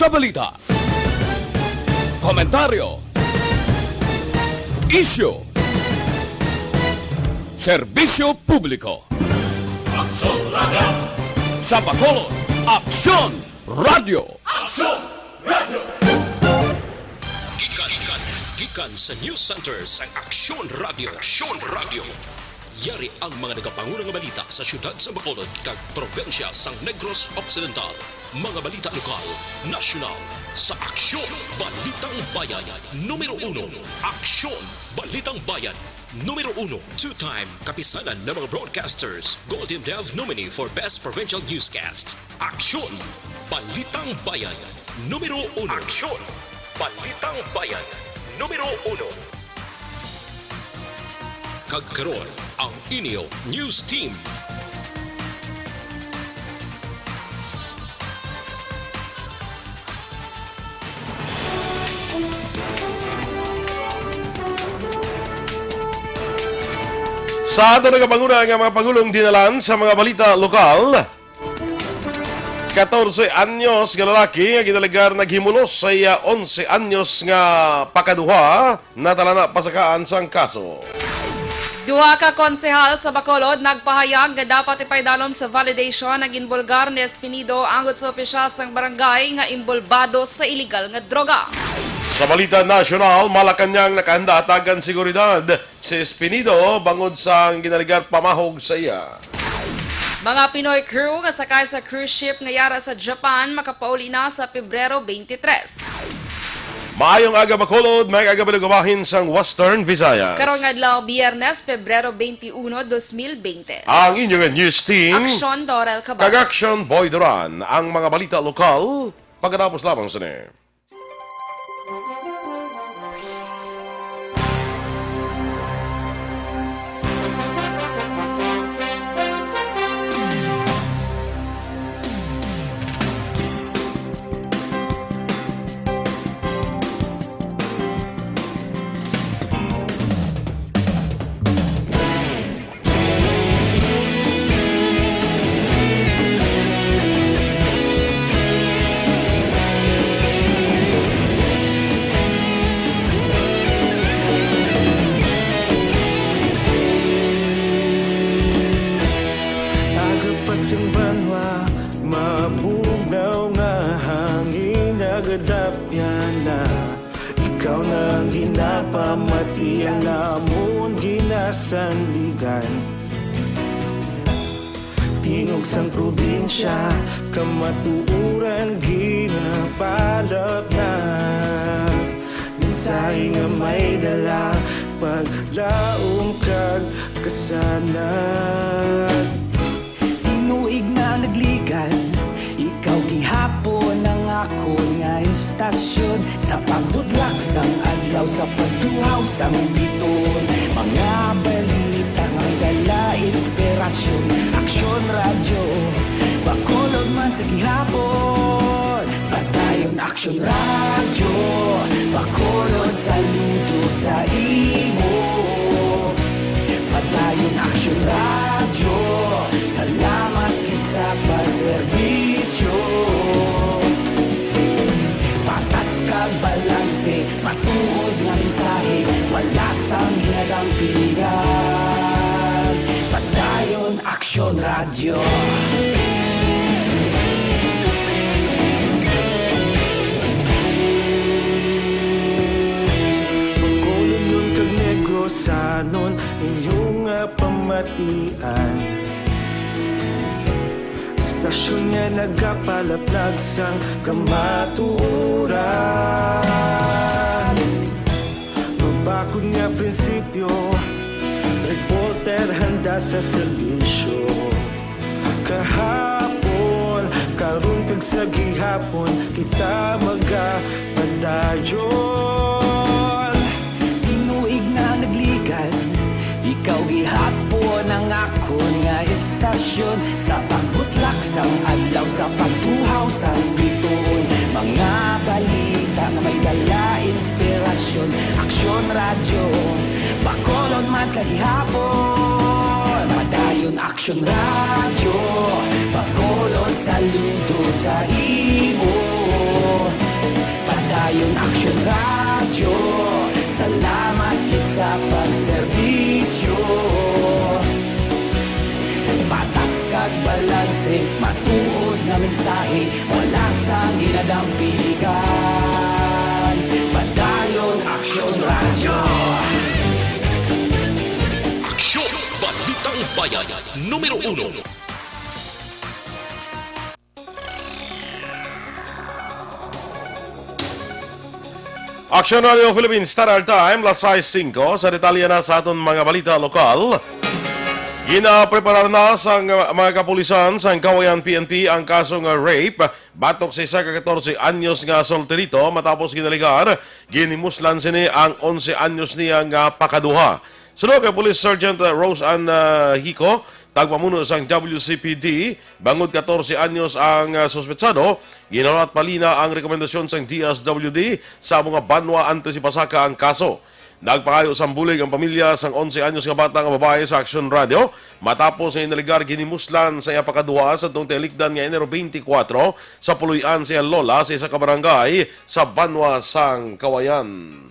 sa balita, komentaryo, isyu, serbisyo publiko. Aksyon Radio! Sa Bacolod, Aksyon Radio! Aksyon Radio! Gikan sa News Center sa Aksyon Radio. Aksyon Radio. Yari ang mga nagapangunang balita sa syudad sa Bacolod kag probensya sa Negros Occidental. Mga balita lokal, nasyonal, sa Aksyon Balitang Bayan. Numero 1, Aksyon Balitang Bayan. Numero 1, two-time kapisanan ng mga broadcasters. Golden Dove nominee for Best Provincial Newscast. Aksyon Balitang Bayan. Numero 1. Aksyon Balitang Bayan. Numero 1. Kagkaroon ang inyo News Team. Sa ato nagapanguna nga mga pangulong dinalan sa mga balita lokal, 14 anyos nga lalaki nga ginalagar naghimulos sa 11 anyos nga pakaduha natala na pasakaan sang kaso. Duha ka konsehal sa Bacolod nagpahayag nga dapat ipaidalom sa validation ang inbolgar ni Espinido angot sa opisyal sang barangay nga imbolbado sa iligal nga droga. Sa balita nasyonal, Malacanang nakahanda atagan seguridad si Espinido bangod sa ginaligar pamahog sa iya. Mga Pinoy crew nga sakay sa cruise ship nga yara sa Japan makapauli na sa Pebrero 23. Maayong aga Bacolod, may aga balugabahin sang Western Visayas. Karong adlaw Biyernes, Pebrero 21, 2020. Ang inyong news team, Aksyon Dorel Cabatu. Kag-Aksyon Boy Duran, ang mga balita lokal, pagkatapos lamang sa ni. Ikaw nang ginapamati ang namon ginasanligan. Tingog sang probinsya, kamatuuran ginapalap na. Minsay nga may dala, paglaom kag kasanat. Tinuig na nagligan, ikaw gihapon ang ako nga istasyon. Sa pagbudlak sang adlaw, sa pagtuhaw sang biton. Mga balita nga dala inspirasyon. Aksyon Radio, Bacolod man sa gihapon. Padayon Aksyon Radio, Bacolod saludo sa imo. Padayon Aksyon Radio, salamat kisa pagserbisyo. Patas kag balanse, patuod nga mensahe, wala sang hinadang pilihan. Padayon Aksyon Radio. Bacolod nun kag Negrosanon, inyong pamatian. Istasyon nga nagapalaplag sang kamatuuran. Mabakod nga prinsipyo, reporter handa sa serbisyo. Kahapon, karon kag sa gihapon, kita magapadayon. Tinuig na nagligan, ikaw gihapon ang ako nga istasyon. Sa pagbutlak sang adlaw, sa pagtuhaw sang biton. Mga balita nga may dala inspirasyon. Aksyon Radio, Bacolod man sa gihapon. Padayon Aksyon Radio, Bacolod saludo sa imo. Bayan, Numero 1. Aksyon Radio Philippines Star Time, las 6:05 sa detalye na sa aton mga balita lokal. Ginapreparar na sa mga kapulisan sa Kawayan PNP ang kasong rape batok sa isa ka 14 anyos nga solterito matapos ginaligar ginimuslan sini ang 11 anyos niya nga pakaduha. Sunod kay Police Sergeant Rose Ann Hico, tagpamuno sang WCPD, bangod 14 anyos ang suspetsado, ginawa at palina ang rekomendasyon sang DSWD sa mga banwa ante si pasaka ang kaso. Nagpakayo sang bulig ang pamilya sang 11 anyos nga bata nga babae sa Aksyon Radio matapos nga inaligar ginimuslan sa iya pakaduha sa tong telikdan nga Enero 24 sa puluyan siya lola sa isa ka barangay sa banwa sang Kawayan.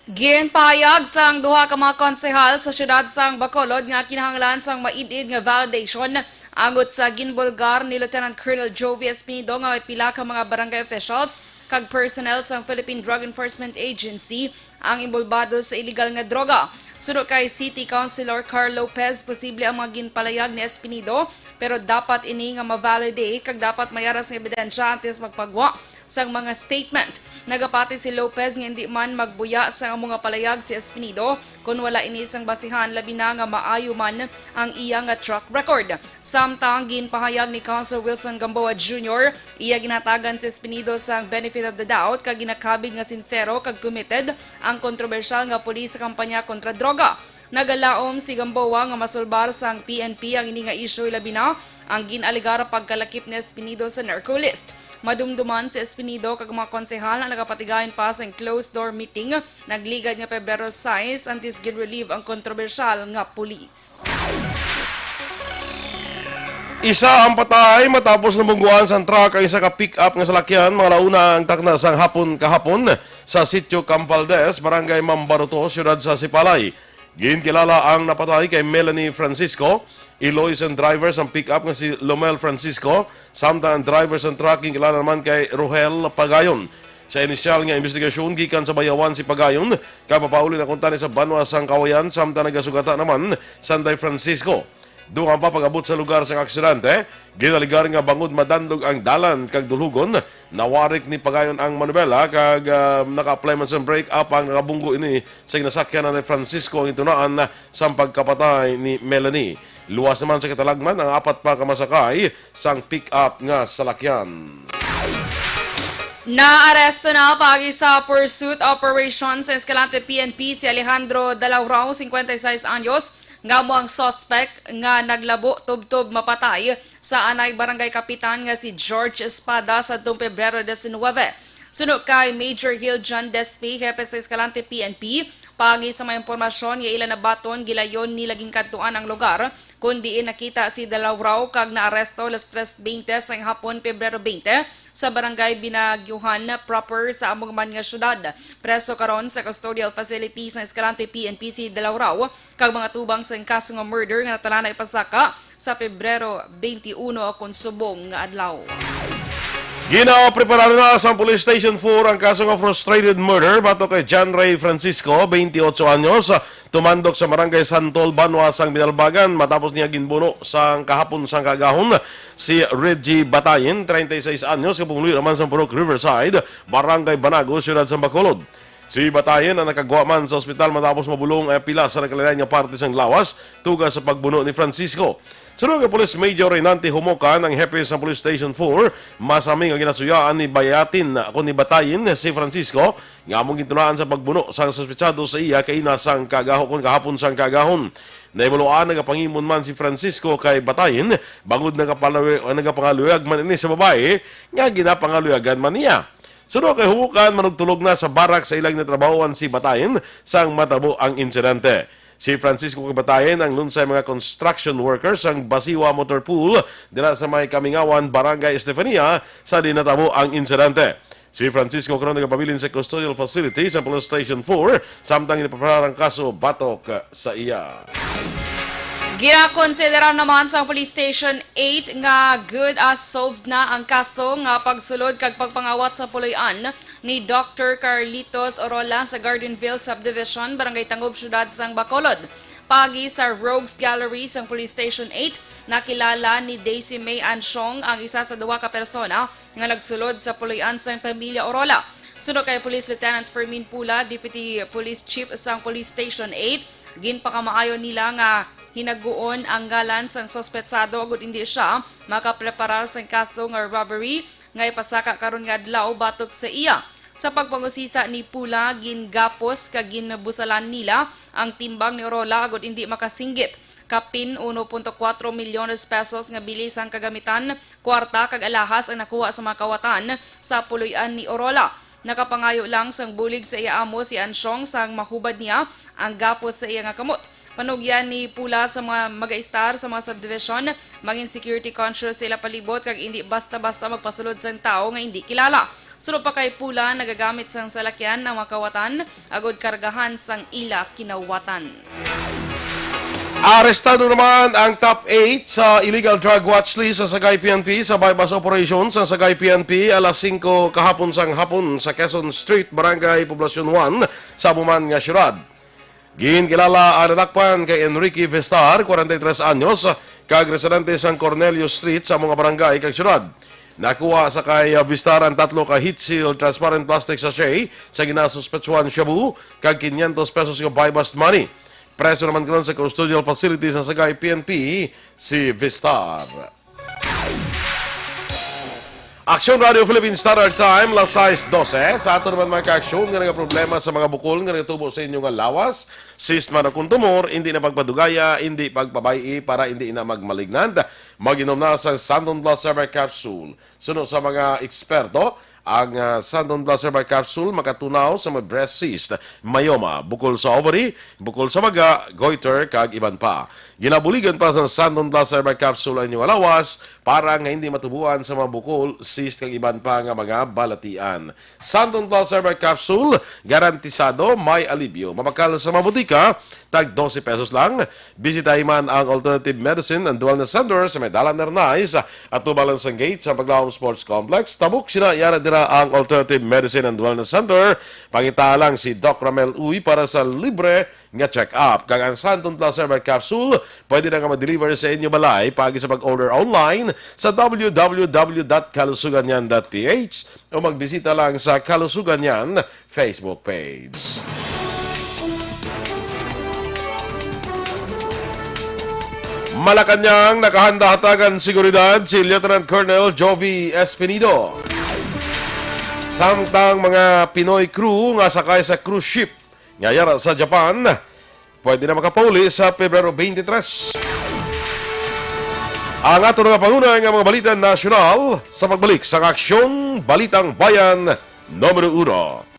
Ginpahayag sang duha ka mga konsehal sa syudad sang Bacolod nga kinahanglan sang maidid nga validation angot sa ginbulgar ni Lieutenant Colonel Jovi Espinido nga may pila ka mga barangay officials kag personnel sang Philippine Drug Enforcement Agency ang imbulbado sa illegal nga droga. Sunod kay City Councilor Carl Lopez, posible ang mga ginpalayag ni Espinido pero dapat ini nga ma-validate kag dapat mayaras nga ebidensya antes magpagwa sang mga statement. Nagapati si Lopez nga hindi man magbuya sa mga palayag si Espinido kung wala inisang basihan labi na nga maayo man ang iya nga track record. Samtang ginpahayag ni Councilor Wilson Gamboa Jr., iya ginatagan si Espinido sang benefit of the doubt kag ginakabig nga sincero kag committed ang kontrobersyal nga pulis sa kampanya kontra droga. Nagalaom si Gamboa nga masulbar sang PNP ang ini nga issue labi na ang ginaligar pagkalakip ni Espinido sa narco list. Madumduman si Espinido kag mga konsehal na nagapatigayon pa sa closed door meeting nagligad nga Pebrero 6 antes gin-relieve ang kontrobersyal nga pulis. Isa ang patay matapos nabungguan sa truck ang isa ka pick-up nga salakyan mga launa ang takna sang hapon kahapon sa sitio Campaldez, barangay Mambaruto, siyudad sa Sipalay. Ginkilala ang napatay kay Melanie Francisco, Eloise and driver sa pick-up nga si Lomel Francisco, samtang ang driver sa truck ginkilala naman kay Rohel Pagayon. Sa inisyal nga investigasyon gikan sa Bayawan si Pagayon, kapapauli na kuntani sa banwa sang Kawayan, samtang nagasugata naman Sanday Francisco. Duha pa pag-abot sa lugar sa aksidente, ginaligar nga bangod madandog ang dalan kag dulugon, nawarik ni Pagayon ang manubela kag naka-apply man sa break up ang nakabunggo ini sa nasakyan ni Francisco ang itunaan sa pagkapatay ni Melanie. Luwas naman sa katalagman ang apat pa kamasakay sang pick-up nga salakyan. Naaresto na pagi sa pursuit operation sa Escalante PNP si Alejandro Dalaurao, 56 anyos, nga mo ang suspect nga naglabo tub-tub mapatay sa anay barangay kapitan nga si George Espada sa Pebrero 19. Sunod kay Major Hill John Despi, hepe sa Escalante PNP, pagi sa mga impormasyon nga ilan na baton gilayon ni laging kadtuan ang lugar kundi nakita si Dalaurao kag naaresto las 3:20 sa hapon Pebrero 20 sa barangay Binagyuhan proper sa among man nga syudad. Preso karon sa custodial facilities ng Escalante PNP si Dalaurao kag mga tubang sa kaso nga murder nga natala na ipasaka sa Pebrero 21 kon subong nga adlaw. Ginapreparar na sa Police Station 4 ang kaso ng frustrated murder batok kay John Ray Francisco, 28 anyos, tumandok sa barangay Santol, Banwa, sang Binalbagan matapos niya ginbuno sang kahapon sang kagahon si Reggie Batayin, 36 anyos, kapungluyo naman sa Purok Riverside, barangay Banago, siyudad sa Bacolod. Si Batayin ang nakagwa man sa ospital matapos mabulong ay pila sa nakalayan niya parte sang lawas tugas sa pagbuno ni Francisco. Sunod ang Police Major Reynante Humoka ng hepe sa Police Station 4, masaming ang ginasuyaan ni Bayatin ako ni Batayin si Francisco nga among gintunaan sa pagbuno sang suspetsado sa iya kay inasang kagahon kahapon sang kagahon. Naibaluan nagapangimon man si Francisco kay Batayin bangod nagapangaluyag man ini sa babae nga ginapangaluyagan man niya. Sunod kay Humukan manugtulog na sa barak sa ilang natrabahoan si Batayin sang matabo ang insidente. Si Francisco Cabatu ang lunsay mga construction workers ang Basiwa Motor Pool dila sa may Kamingawan, Barangay Estefania sa dinatabo ang insidente. Si Francisco karon nagapabilin sa custodial facility sa Police Station 4 samtang inipaparang kaso batok sa iya. Ginakonsidera naman sa Police Station 8 nga good as solved na ang kaso nga pagsulod kag pagpangawat sa puloy-an ni Dr. Carlitos Orola sa Gardenville Subdivision, Barangay Tangob, Siyudad sang Bacolod. Pagi sa Rogues Gallery sa Police Station 8, nakilala ni Daisy May Ansyong ang isa sa duwa ka persona nga nagsulod sa puloy-an sa pamilya Orola. Sunod kay Police Lieutenant Fermin Pula, Deputy Police Chief sa Police Station 8, ginpakamaayo nila nga hinaguon ang ngalan sang sospetsado agud hindi siya makapreparar sa kaso nga robbery nga ipasaka karon nga adlaw batok sa iya. Sa pagpangusisa ni Pula, gingapos kag ginabusalan nila ang timbang ni Orola agud hindi makasinggit. Kapin 1.4 milyones pesos nga bilis ang kagamitan, kwarta kag alahas ang nakuha sa mga kawatan sa puloy-an ni Orola. Nakapangayo lang sang bulig sa iya amo si Ansyong sang mahubad niya ang gapos sa iya nga kamot. Panugyan ni Pula sa mga mag-aistar sa mga subdivision, maging security conscious sila palibot kag hindi basta-basta magpasulod sa tao nga hindi kilala. Sunod pa kay Pula, nagagamit sang salakyan ng makawatan, agod kargahan sang ila kinawatan. Arestado naman ang top 8 sa illegal drug watch list sa Sagay PNP sa bypass operations sa Sagay PNP alas 5 kahapon sang hapon sa Quezon Street, Barangay Poblacion 1 sa Buman nga syudad. Ginkilala ang nadakpan kay Enrique Vestar, 43 anyos, kag residente sang Cornelio Street sa mga barangay kag syudad. Nakuha sa kay Vistar ang 3 ka heat seal transparent plastic sachet sa ginasuspetsuhan shabu kag 500 pesos nga buy-bust money. Preso naman karon sa custodial facilities sa Sagay PNP si Vistar. Aksyon Radio Philippine Standard Time, las 6:12. Sa ato naman mga ka-aksyon nga problema sa mga bukol nga natubo sa inyong lawas. Sis man akong tumor, hindi na pagpadugaya, hindi pagpabayi para hindi na magmalignant. Mag-inom na sa Sandon Plus Server Capsule. Sunod sa mga eksperto, ang Sandon Plus Server Capsule makatunaw sa mga breast cyst, myoma, bukol sa ovary, bukol sa maga, goiter, kag iban pa. Ginabuligan pa sa Sandon Plus Server Capsule ang inyong alawas para nga hindi matubuan sa mga bukol, cyst, kag iban pa nga mga balatian. Sandon Plus Server Capsule, garantisado may alibyo. Mapakal sa mabutika, tag 12 pesos lang. Bisitahin man ang Alternative Medicine and Wellness Center sa Medala Nernais at tubalan sa gate sa Paglawang Sports Complex. Tabuk sila yara dira ang Alternative Medicine and Wellness Center. Pangita lang si Doc Ramel Uy para sa libre nga check-up. Kag ang Santon Plus Server Capsule, pwede na nga ma-deliver sa inyo balay pagi sa pag-order online sa www.kalusuganyan.ph o magbisita lang sa Kalusuganyan Facebook page. Malacanang nakahanda-hatagan seguridad si Lieutenant Colonel Jovi Espinido. Samtang mga Pinoy crew nga sakay sa cruise ship ngayara sa Japan, pwede na makapauli sa Pebrero 23. Ang ato nga pangunang mga balita nasyonal sa pagbalik sa Aksyon Balitang Bayan Numero 1.